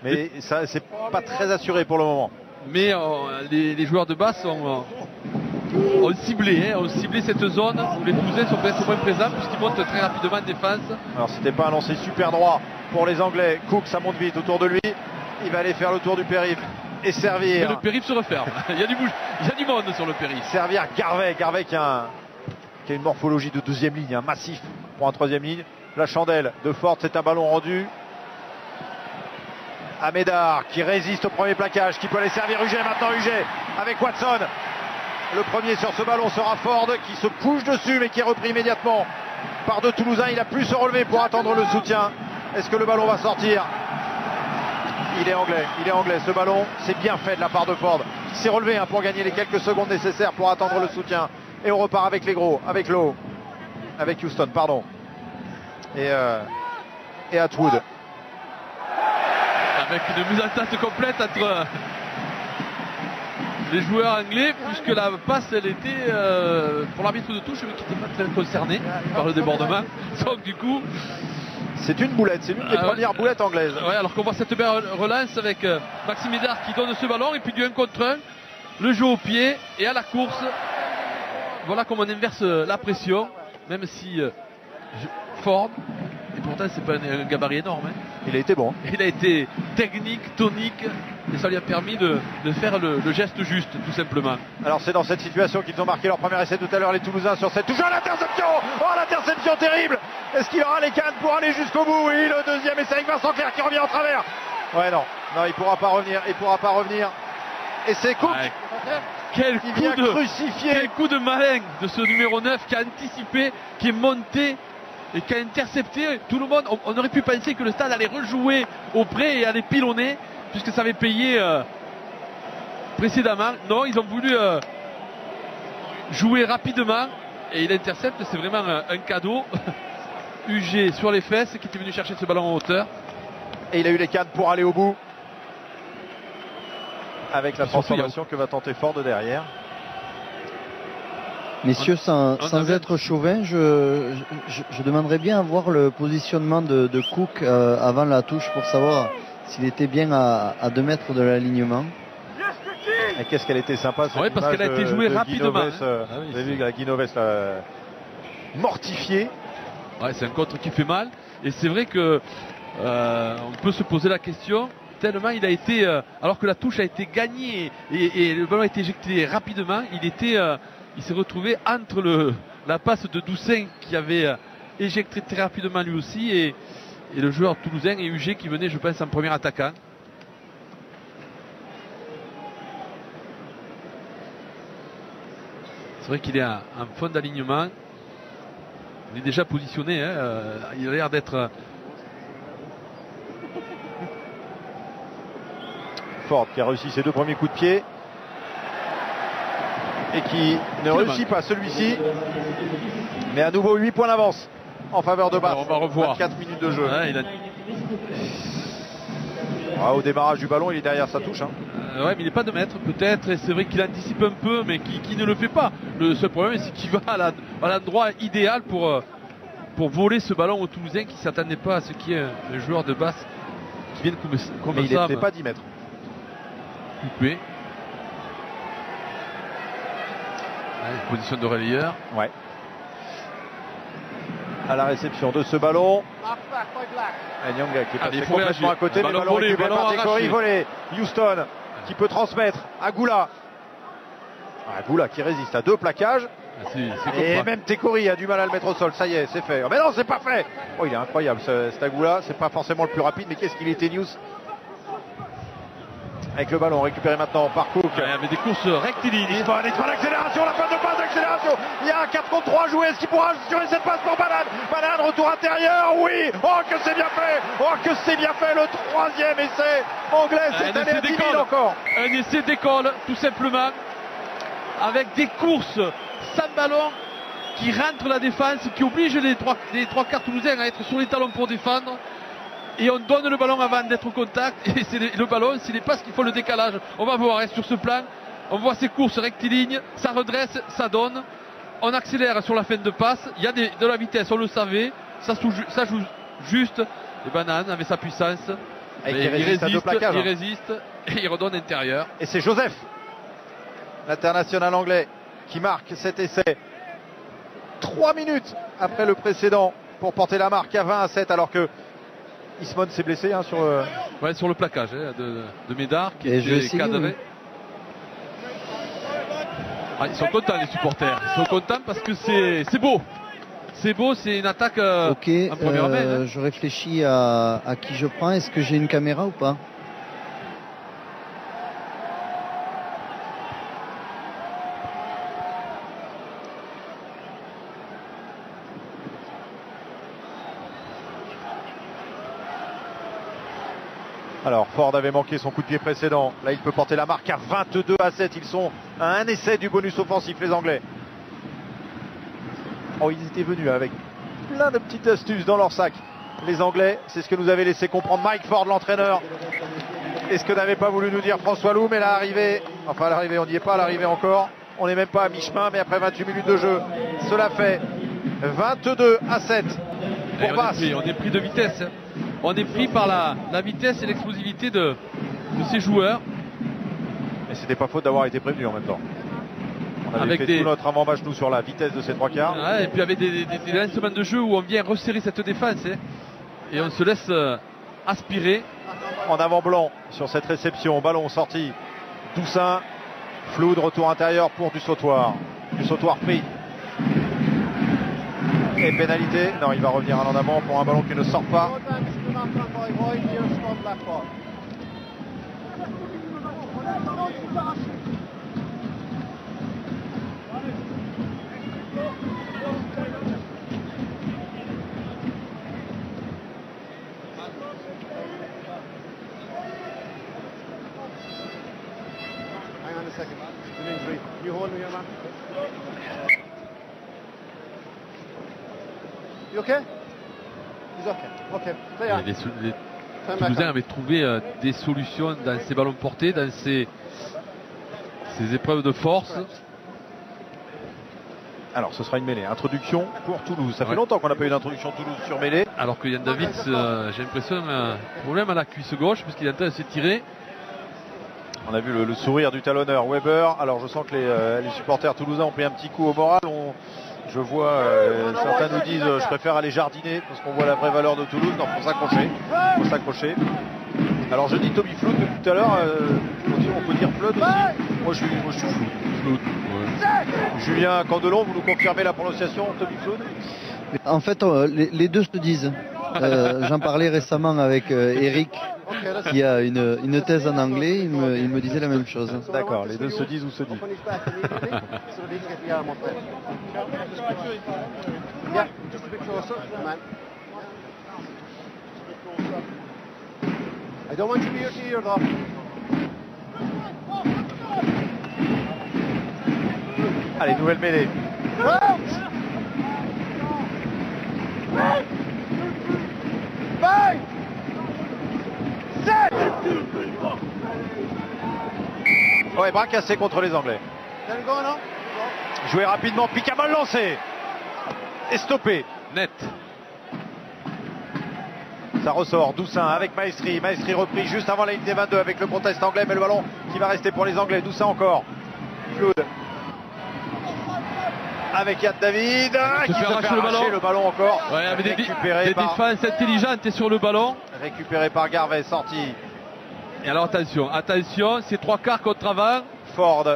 Speaker 1: mais ça c'est pas très assuré pour le moment.
Speaker 2: Mais les joueurs de basse ont ciblé cette zone où les Toulousains sont peut-être moins présents puisqu'ils montent très rapidement en défense.
Speaker 1: Alors c'était pas un lancer super droit pour les Anglais. Cook, ça monte vite autour de lui. Il va aller faire le tour du périph' et servir.
Speaker 2: Mais le périph' se referme. il y a du monde sur le périph'.
Speaker 1: Servir Garvey qui a une morphologie de 2e ligne, un massif pour un 3e ligne. La chandelle de Ford, c'est un ballon rendu à Médard qui résiste au premier plaquage, qui peut aller servir Huget maintenant. Huget avec Watson. Le premier sur ce ballon sera Ford qui se couche dessus mais qui est repris immédiatement par 2 Toulousains. Il a pu se relever pour attendre le soutien. Est-ce que le ballon va sortir? Il est anglais ce ballon. C'est bien fait de la part de Ford qui s'est relevé pour gagner les quelques secondes nécessaires pour attendre le soutien. Et on repart avec les gros, avec Houston, pardon. Et Atwood.
Speaker 2: Avec une mise en tête complète entre les joueurs anglais, puisque la passe elle était pour l'arbitre de touche qui n'était pas très concerné par le débordement. Donc du coup
Speaker 1: c'est une boulette, c'est l'une des premières boulettes anglaises.
Speaker 2: Ouais, alors qu'on voit cette belle relance avec Maxime Médard qui donne ce ballon et puis du 1 contre 1, le jeu au pied et à la course. Voilà comment on inverse la pression, même si Ford, et pourtant c'est pas un gabarit énorme.
Speaker 1: Il a été bon.
Speaker 2: Il a été technique, tonique, et ça lui a permis de faire le geste juste, tout simplement.
Speaker 1: Alors c'est dans cette situation qu'ils ont marqué leur premier essai tout à l'heure, les Toulousains, sur cette touche. Oh, l'interception! Oh, l'interception terrible! Est-ce qu'il aura les cannes pour aller jusqu'au bout? Oui, le deuxième essai avec Vincent Clerc qui revient en travers. Ouais, non, il pourra pas revenir. Et c'est Cook
Speaker 2: quel
Speaker 1: qui vient crucifier.
Speaker 2: Quel coup de malin de ce numéro 9 qui a anticipé, qui est monté et qui a intercepté tout le monde. On aurait pu penser que le stade allait rejouer au près et allait pilonner puisque ça avait payé précédemment. Non, ils ont voulu jouer rapidement et il intercepte. C'est vraiment un cadeau. UG sur les fesses qui était venu chercher ce ballon en hauteur.
Speaker 1: Et il a eu les cannes pour aller au bout. Avec la
Speaker 2: Et surtout,
Speaker 1: transformation que va tenter Ford derrière.
Speaker 3: Messieurs, sans
Speaker 2: avait-
Speaker 3: être chauvin, je demanderais bien à voir le positionnement de Cook avant la touche pour savoir s'il était bien à 2 mètres de l'alignement.
Speaker 1: Et qu'est-ce qu'elle était sympa cette
Speaker 2: Ouais, parce
Speaker 1: image
Speaker 2: qu'elle a été jouée
Speaker 1: de
Speaker 2: rapidement,
Speaker 1: Guinoves,
Speaker 2: hein. Ah oui,
Speaker 1: vous avez
Speaker 2: c'est-
Speaker 1: vu la Guinoves mortifiée.
Speaker 2: Ouais, c'est un contre qui fait mal. Et c'est vrai que on peut se poser la question, tellement il a été, alors que la touche a été gagnée et le ballon a été éjecté rapidement, il s'est retrouvé entre la passe de Doussin qui avait éjecté très rapidement lui aussi et le joueur toulousain et Huget qui venait, je pense, en premier attaquant. C'est vrai qu'il est en fond d'alignement. Il est déjà positionné, hein, il a l'air d'être...
Speaker 1: Ford qui a réussi ses 2 premiers coups de pied. Et qui ne réussit pas celui-ci. Mais à nouveau 8 points d'avance en faveur de Bath.
Speaker 2: Alors, on va revoir.
Speaker 1: 24 minutes de jeu.
Speaker 2: Ouais,
Speaker 1: Au démarrage du ballon, il est derrière sa touche. Hein.
Speaker 2: ouais, mais il n'est pas de mètre peut-être, et c'est vrai qu'il anticipe un peu, mais qui ne le fait pas. Le seul problème, c'est qu'il va à l'endroit idéal pour voler ce ballon au Toulousain qui ne s'attendait pas à ce qui est un joueur de basse qui vienne comme
Speaker 1: Mais il
Speaker 2: ça.
Speaker 1: n'était pas 10 mètres.
Speaker 2: Coupé. Ouais, position de relayeur.
Speaker 1: Ouais. À la réception de ce ballon. Nyanga qui est passé
Speaker 2: il faut
Speaker 1: complètement
Speaker 2: réagir.
Speaker 1: à côté, mais
Speaker 2: Ballon
Speaker 1: ballon
Speaker 2: volé,
Speaker 1: récupéré
Speaker 2: ballon
Speaker 1: par Tekori,
Speaker 2: arraché.
Speaker 1: volé. Houston qui peut transmettre à Goula. Goula qui résiste à 2 plaquages.
Speaker 2: C'est
Speaker 1: Et
Speaker 2: comme ça.
Speaker 1: même Tekori a du mal à le mettre au sol. Ça y est, c'est fait. Oh, mais non, c'est pas fait. Oh, il est incroyable cet Agoula. C'est pas forcément le plus rapide, mais qu'est-ce qu'il était news. Avec le ballon récupéré maintenant par Cook.
Speaker 2: Ouais, avec des courses rectilignes.
Speaker 1: Isman l'accélération, la fin de passe d'accélération. Il y a un 4 contre 3 joué. Est-ce qu'il pourra assurer cette passe pour Banane? Banane, retour intérieur, oui. Oh, que c'est bien fait. Oh, que c'est bien fait. Le 3e essai anglais cette année à 10 000 encore.
Speaker 2: Un essai d'école, tout simplement. Avec des courses sans ballon qui rentrent la défense, qui obligent les trois quarts toulousains à être sur les talons pour défendre. Et on donne le ballon avant d'être au contact. Et c'est le ballon, c'est les passes qui font le décalage. On va voir, hein, sur ce plan, on voit ces courses rectilignes, ça redresse, ça donne. On accélère sur la fin de passe. Il y a de la vitesse, on le savait. Ça joue juste. Et Banane avec sa puissance.
Speaker 1: Et
Speaker 2: Mais
Speaker 1: il résiste à 2 plaquages.
Speaker 2: il résiste et il redonne intérieur.
Speaker 1: Et c'est Joseph, l'international anglais, qui marque cet essai. 3 minutes après le précédent pour porter la marque à 20-7, alors que Ismon s'est blessé sur...
Speaker 2: Ouais, sur le plaquage, hein, de Médard qui
Speaker 3: Et je vais
Speaker 2: était
Speaker 3: essayer,
Speaker 2: cadré.
Speaker 3: oui.
Speaker 2: Ah, ils sont contents les supporters. Ils sont contents parce que c'est beau. C'est beau, c'est une attaque
Speaker 3: Ok,
Speaker 2: en première main. Hein.
Speaker 3: je réfléchis à qui je prends. Est-ce que j'ai une caméra ou pas?
Speaker 1: Alors Ford avait manqué son coup de pied précédent. Là il peut porter la marque à 22-7. Ils sont à un essai du bonus offensif, les Anglais. Oh, ils étaient venus avec plein de petites astuces dans leur sac. Les Anglais, c'est ce que nous avait laissé comprendre Mike Ford, l'entraîneur. Et ce que n'avait pas voulu nous dire François Loum. Mais l'arrivée, enfin l'arrivée, on n'y est pas à l'arrivée encore. On n'est même pas à mi-chemin, mais après 28 minutes de jeu, cela fait 22-7 pour Bath.
Speaker 2: On est pris de vitesse. Hein. On est pris par la vitesse et l'explosivité de ces joueurs.
Speaker 1: Et c'était pas faute d'avoir été prévenu en même temps. On avait
Speaker 2: Avec
Speaker 1: fait tout notre avant-match nous sur la vitesse de ces 3 quarts.
Speaker 2: Ouais, et puis avec des lancements de jeu où on vient resserrer cette défense. Hein, et on se laisse aspirer.
Speaker 1: En avant blanc sur cette réception, ballon sorti. Toussaint, flou de retour intérieur pour du sautoir. Du sautoir pris. Et pénalité. Non, il va revenir en avant pour un ballon qui ne sort pas.
Speaker 4: Hang on a second. It's an injury. You hold me, young man. You okay? He's okay. Okay. Stay on.
Speaker 2: Toulousain avait trouvé des solutions dans ses ballons portés, dans ses épreuves de force.
Speaker 1: Alors ce sera une mêlée, introduction pour Toulouse. Ça fait longtemps qu'on n'a pas eu d'introduction Toulouse sur mêlée.
Speaker 2: Alors que Yann Davids, j'ai l'impression, a un problème à la cuisse gauche puisqu'il est en train de se tirer.
Speaker 1: On a vu le sourire du talonneur Weber. Alors je sens que les supporters toulousains ont pris un petit coup au moral. Je vois certains nous disent je préfère aller jardiner parce qu'on voit la vraie valeur de Toulouse. Non, faut s'accrocher. Alors je dis Toby Flood depuis tout à l'heure. On peut dire Flood aussi. Moi je suis Flood. Julien Candelon, vous nous confirmez la prononciation Toby Flood?
Speaker 3: En fait, les deux se disent. J'en parlais récemment avec Eric, qui a une thèse en anglais. Il me disait la même chose.
Speaker 1: D'accord, les deux se disent ou se disent.
Speaker 4: I don't want you ear to ear though.
Speaker 1: Allez, nouvelle mêlée. Ouais, bras cassé contre les Anglais. Joué rapidement, Picamol lancé. Et stoppé.
Speaker 2: Net.
Speaker 1: Ça ressort, Doussin avec Maestri. Maestri repris juste avant la ligne des 22 avec le contest anglais, mais le ballon qui va rester pour les Anglais. Doussin encore. Flood. Avec Yann David qui se fait arracher le ballon encore.
Speaker 2: Ouais, avec des défenses intelligentes sur le ballon.
Speaker 1: Récupéré par Garvey, sorti.
Speaker 2: Et alors attention, c'est 3 quarts contre avant.
Speaker 1: Ford.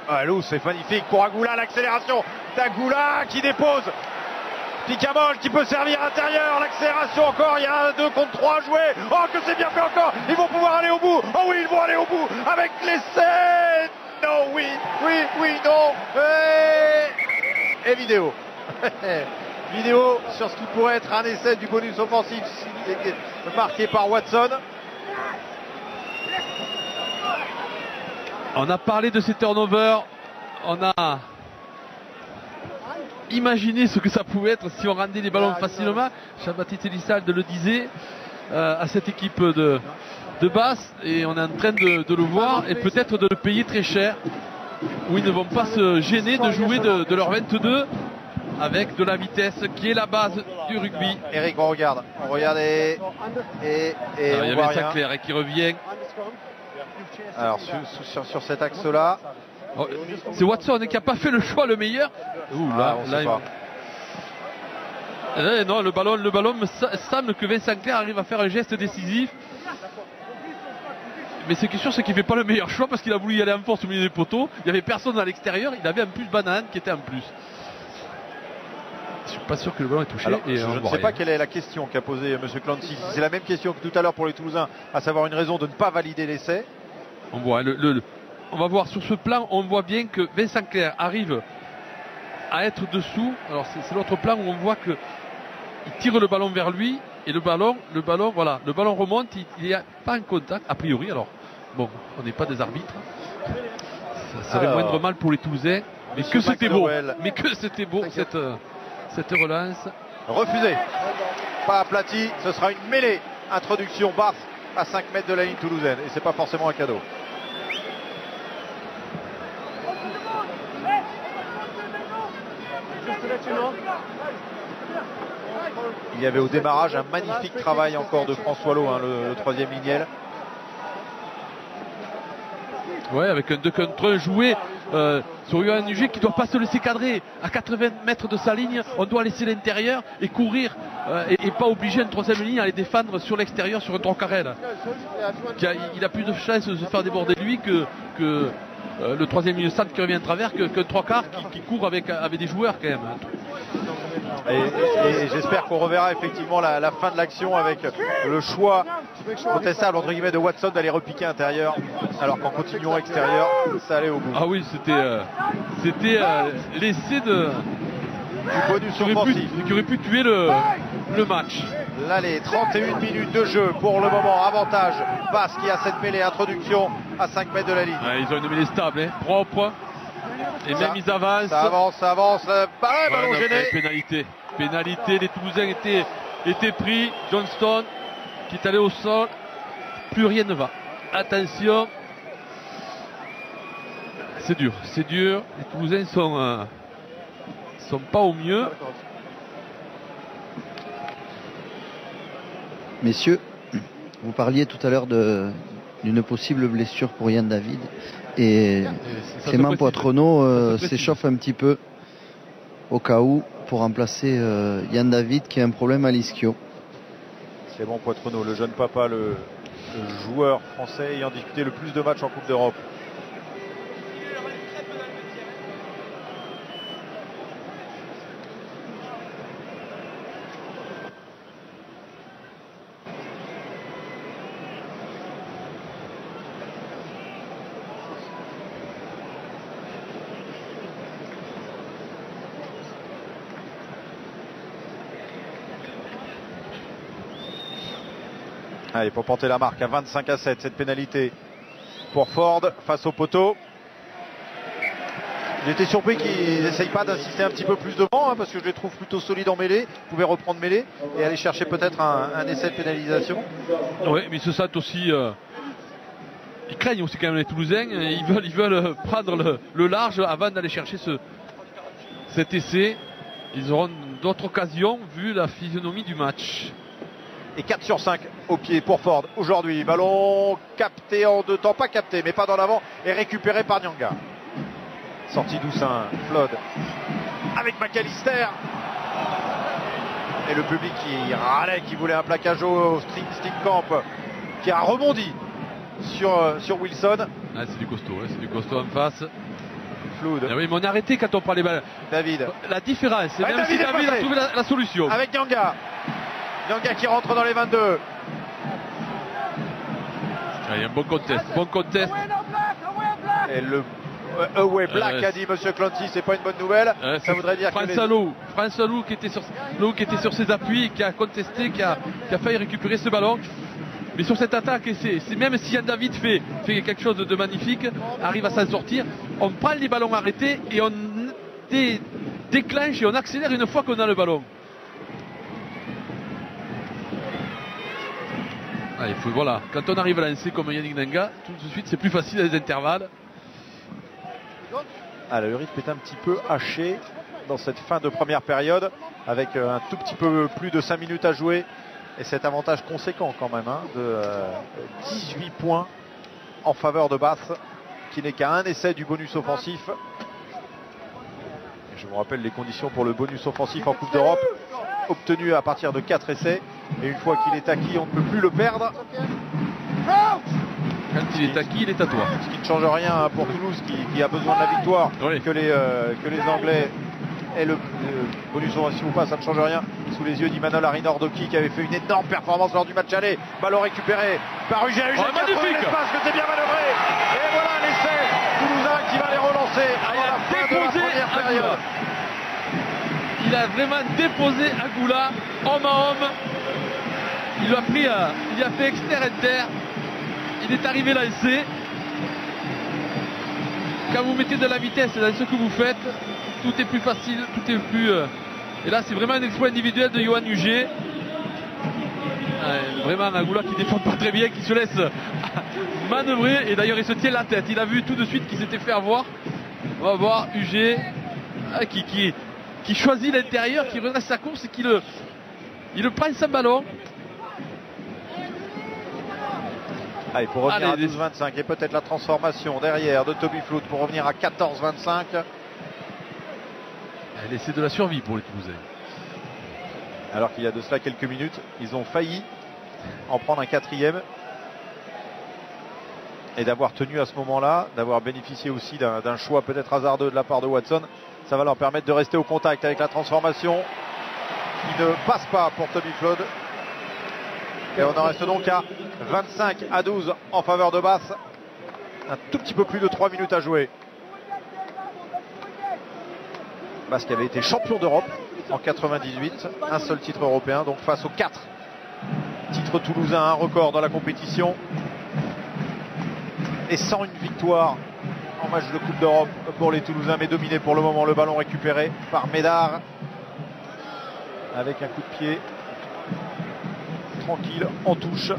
Speaker 1: Ah, Lou, c'est magnifique pour Agoula, l'accélération d'Agoula qui dépose. Picamol qui peut servir intérieur, l'accélération encore, il y a un 2 contre 3 joué. Oh, que c'est bien fait encore, ils vont pouvoir aller au bout. Oh oui, ils vont aller au bout avec l'essai. Non, oui, non. Et vidéo. Vidéo sur ce qui pourrait être un essai du bonus offensif marqué par Watson.
Speaker 2: On a parlé de ces turnovers, on a imaginé ce que ça pouvait être si on rendait les ballons facilement. Jean-Baptiste Elissalde le disait à cette équipe de Basse, et on est en train de le voir et peut-être de le payer très cher, où ils ne vont pas se gêner de jouer de leur 22 avec de la vitesse qui est la base du rugby.
Speaker 1: Eric, on regarde et
Speaker 2: il y avait Sinclair qui revient.
Speaker 1: Alors sur cet axe-là,
Speaker 2: c'est Watson qui n'a pas fait le choix le meilleur. Non, le ballon me semble que Vincent Clair arrive à faire un geste décisif. Mais ce qui est sûr, c'est qu'il ne fait pas le meilleur choix parce qu'il a voulu y aller en force au milieu des poteaux. Il n'y avait personne à l'extérieur. Il avait un plus banane qui était en plus. Je ne suis pas sûr que le ballon est touché.
Speaker 1: Alors, je ne sais pas quelle est la question qu'a posée M. Clancy. C'est la même question que tout à l'heure pour les Toulousains, à savoir une raison de ne pas valider l'essai.
Speaker 2: On voit on va voir sur ce plan, on voit bien que Vincent Clair arrive à être dessous. Alors c'est l'autre plan où on voit que il tire le ballon vers lui et le ballon remonte. Il n'y a pas un contact a priori. Alors bon, on n'est pas des arbitres. Ça serait moindre mal pour les Toulousains. Mais que c'était beau. Mais que c'était beau cette relance.
Speaker 1: Refusé. Pas aplati. Ce sera une mêlée. Introduction basse à 5 mètres de la ligne toulousaine. Et c'est pas forcément un cadeau. Il y avait au démarrage un magnifique travail encore de François Lowe, le troisième lignel.
Speaker 2: Ouais, avec un 2 contre 1 joué sur Johan Huget qui ne doit pas se laisser cadrer à 80 mètres de sa ligne. On doit laisser l'intérieur et courir et pas obliger une troisième ligne à les défendre sur l'extérieur sur un 3 carré. Il a plus de chance de se faire déborder de lui que le troisième milieu centre qui revient à travers, qu'un 3 quarts qui court avec des joueurs quand même.
Speaker 1: Et j'espère qu'on reverra effectivement la fin de l'action avec le choix contestable entre guillemets de Watson d'aller repiquer intérieur, alors qu'en continuant extérieur, ça allait au bout.
Speaker 2: Ah oui, c'était l'essai du
Speaker 1: bonus offensif
Speaker 2: qui aurait pu tuer le match.
Speaker 1: L'allée, 31 minutes de jeu pour le moment, avantage Basse qui a cette mêlée, introduction à 5 mètres de la ligne.
Speaker 2: Ouais, ils ont une mêlée stable, propre. Et même ils avancent.
Speaker 1: Ça avance. Ballon gêné.
Speaker 2: Pénalité. Les Toulousains étaient pris. Johnston. qui est allé au sol, plus rien ne va. Attention, c'est dur, c'est dur. Les Toulousains sont pas au mieux.
Speaker 3: Messieurs, vous parliez tout à l'heure d'une possible blessure pour Yann David et Clément Poitrenaud s'échauffe un petit peu au cas où pour remplacer Yann David qui a un problème à l'ischio.
Speaker 1: Clément Poitrenaud, le jeune papa, le joueur français ayant disputé le plus de matchs en Coupe d'Europe. Allez, pour porter la marque à 25-7, cette pénalité pour Ford face au poteau. J'étais surpris qu'ils n'essayent pas d'insister un petit peu plus devant, parce que je les trouve plutôt solides en mêlée. Ils pouvaient reprendre mêlée et aller chercher peut-être un essai de pénalisation.
Speaker 2: Oui, mais ils se sentent aussi... ils craignent aussi quand même les Toulousains. Ils veulent prendre le large avant d'aller chercher cet essai. Ils auront d'autres occasions vu la physionomie du match.
Speaker 1: Et 4 sur 5 au pied pour Ford aujourd'hui. Ballon capté en deux temps, pas capté mais pas dans l'avant et récupéré par Nyanga. Sortie d'Oussin, Flood avec McAllister. Et le public qui râlait, qui voulait un plaquage au Steenkamp qui a rebondi sur Wilson.
Speaker 2: Ah, c'est du costaud, hein, c'est du costaud en face.
Speaker 1: Flood.
Speaker 2: Ah oui, mais on a arrêté quand on parlait ballon.
Speaker 1: David.
Speaker 2: La différence, c'est même
Speaker 1: David
Speaker 2: si David a trouvé la solution.
Speaker 1: Avec Nyanga. Nyanga qui rentre dans les 22.
Speaker 2: Il y a un bon contest,
Speaker 1: Et le away black a dit Monsieur Clancy, c'est pas une bonne nouvelle. Ça voudrait dire
Speaker 2: France Alou qui était sur ses appuis, qui a contesté, qui a failli récupérer ce ballon. Mais sur cette attaque, c'est même si Yann David fait quelque chose de magnifique, arrive à s'en sortir, on prend les ballons arrêtés et on déclenche et on accélère une fois qu'on a le ballon. Allez, voilà, quand on arrive à lancer comme Yannick Nanga, tout de suite c'est plus facile à les intervalles.
Speaker 1: Le rythme est un petit peu haché dans cette fin de première période avec un tout petit peu plus de 5 minutes à jouer et cet avantage conséquent quand même de 18 points en faveur de Bath qui n'est qu'à un essai du bonus offensif. Et je vous rappelle les conditions pour le bonus offensif en Coupe d'Europe, obtenu à partir de 4 essais et une fois qu'il est acquis on ne peut plus le perdre.
Speaker 2: Quand il est acquis, il est à toi.
Speaker 1: Ce qui ne change rien pour Toulouse qui a besoin de la victoire.
Speaker 2: Oui.
Speaker 1: Que les Anglais aient le bonus offensif ou pas, ça ne change rien. Sous les yeux d'Imanol Arinordoki qui avait fait une énorme performance lors du match aller. Ballon récupéré par Ugé.
Speaker 2: Magnifique.
Speaker 1: L'espace que c'est bien manœuvré. Et voilà l'essai toulousain qui va les relancer avant la fin de la première période.
Speaker 2: Il a vraiment déposé Agoula homme à homme. Il a fait exter-inter. Il est arrivé lancé. Quand vous mettez de la vitesse dans ce que vous faites, tout est plus facile, tout est plus... Et là, c'est vraiment un exploit individuel de Yohan Ugé. Vraiment, Agoula qui défend pas très bien, qui se laisse manœuvrer. Et d'ailleurs, il se tient la tête. Il a vu tout de suite qu'il s'était fait avoir. On va voir Ugé qui choisit l'intérieur, qui redresse sa course et qui le prend sans ballon.
Speaker 1: Allez, pour revenir à 12-25 et peut-être la transformation derrière de Toby Flood pour revenir à 14-25.
Speaker 2: C'est de la survie pour les Toulousains.
Speaker 1: Alors qu'il y a de cela quelques minutes, ils ont failli en prendre un quatrième. Et d'avoir tenu à ce moment-là, d'avoir bénéficié aussi d'un choix peut-être hasardeux de la part de Watson, ça va leur permettre de rester au contact avec la transformation qui ne passe pas pour Toby Flood. Et on en reste donc à 25-12 en faveur de Bath. Un tout petit peu plus de 3 minutes à jouer. Bath qui avait été champion d'Europe en 98, un seul titre européen, donc face aux 4 titres toulousains, un record dans la compétition. Et sans une victoire en match de Coupe d'Europe pour les Toulousains, mais dominé pour le moment. Le ballon récupéré par Médard avec un coup de pied tranquille en touche.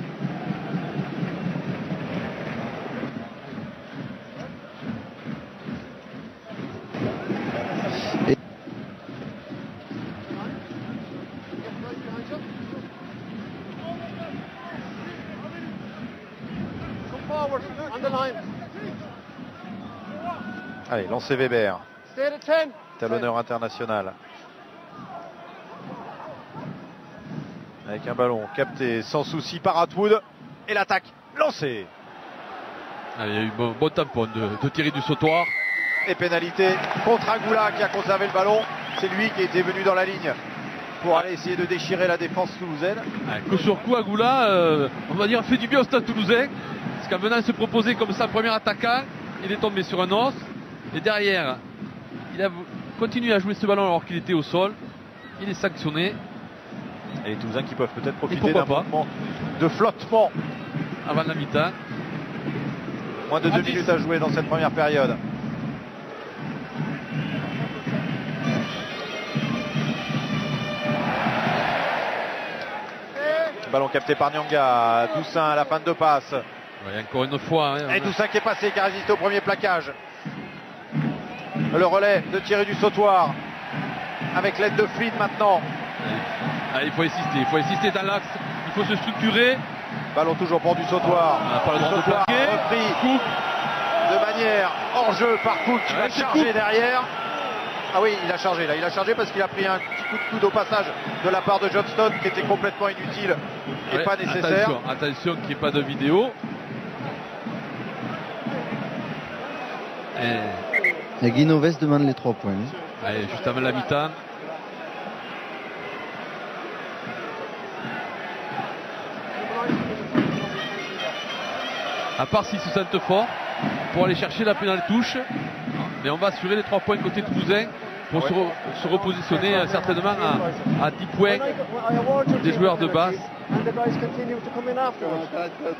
Speaker 1: Allez, lancez Weber, talonneur international. Avec un ballon capté sans souci par Atwood. Et l'attaque lancée.
Speaker 2: Il y a eu un bon tampon de Thierry du Sautoir.
Speaker 1: Et pénalité contre Agoula qui a conservé le ballon. C'est lui qui était venu dans la ligne pour aller essayer de déchirer la défense toulousaine.
Speaker 2: Coup sur coup, Agoula, on va dire, fait du bien au stade toulousain. Parce qu'en venant se proposer comme ça, premier attaquant, il est tombé sur un os. Et derrière, il a continué à jouer ce ballon alors qu'il était au sol. Il est sanctionné.
Speaker 1: Et les Toulousains qui peuvent peut-être profiter d'un moment de flottement
Speaker 2: avant la mi-temps.
Speaker 1: Moins de 2 minutes à jouer dans cette première période. Ballon capté par Nyanga. Toussaint à la fin de deux passes.
Speaker 2: Ouais, encore une fois.
Speaker 1: Et Toussaint qui est passé, qui a résisté au premier plaquage. Le relais de Thierry du Sautoir. Avec l'aide de Flynn maintenant.
Speaker 2: Il faut insister dans l'axe. Il faut se structurer.
Speaker 1: Ballon toujours pour du Sautoir.
Speaker 2: On n'a pas le droit de plaquer.
Speaker 1: Repris
Speaker 2: Cook.
Speaker 1: De manière hors jeu par Cook qui va charger derrière. Ah oui, il a chargé là. Il a chargé parce qu'il a pris un petit coup de coude au passage de la part de Johnston qui était complètement inutile et pas nécessaire.
Speaker 2: Attention qu'il n'y ait pas de vidéo.
Speaker 3: Et Guinoves demande les 3 points.
Speaker 2: Allez, juste avant la mi-temps. À part s'ils se sentent forts pour aller chercher la pénale touche, mais on va assurer les 3 points côté toulousain pour se repositionner certainement à 10 points des joueurs de base.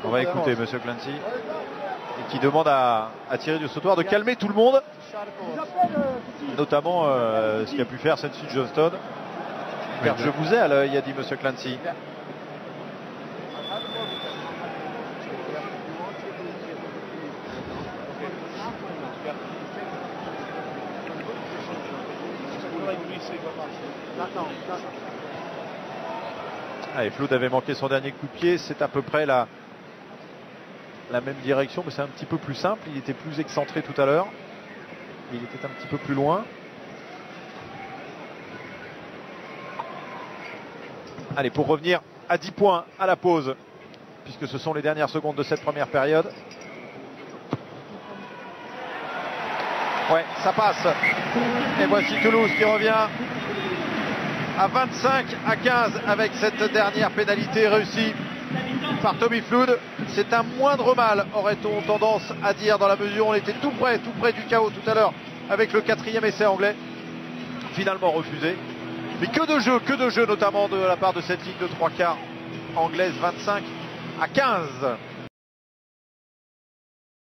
Speaker 1: On va écouter Monsieur Clancy qui demande à Thierry du Sautoir de calmer tout le monde, notamment ce qu'a pu faire Sensi Johnston. Car je vous ai à l'œil, a dit Monsieur Clancy. Allez, Flood avait manqué son dernier coup de pied, c'est à peu près la même direction, mais c'est un petit peu plus simple. Il était plus excentré tout à l'heure, il était un petit peu plus loin. Allez, pour revenir à 10 points à la pause, puisque ce sont les dernières secondes de cette première période. Ouais, ça passe. Et voici Toulouse qui revient à 25-15 avec cette dernière pénalité réussie par Tommy Flood. C'est un moindre mal, aurait-on tendance à dire, dans la mesure où on était tout près du chaos tout à l'heure avec le 4e essai anglais. Finalement refusé. Mais que de jeu notamment de la part de cette ligne de 3/4 anglaise, 25-15.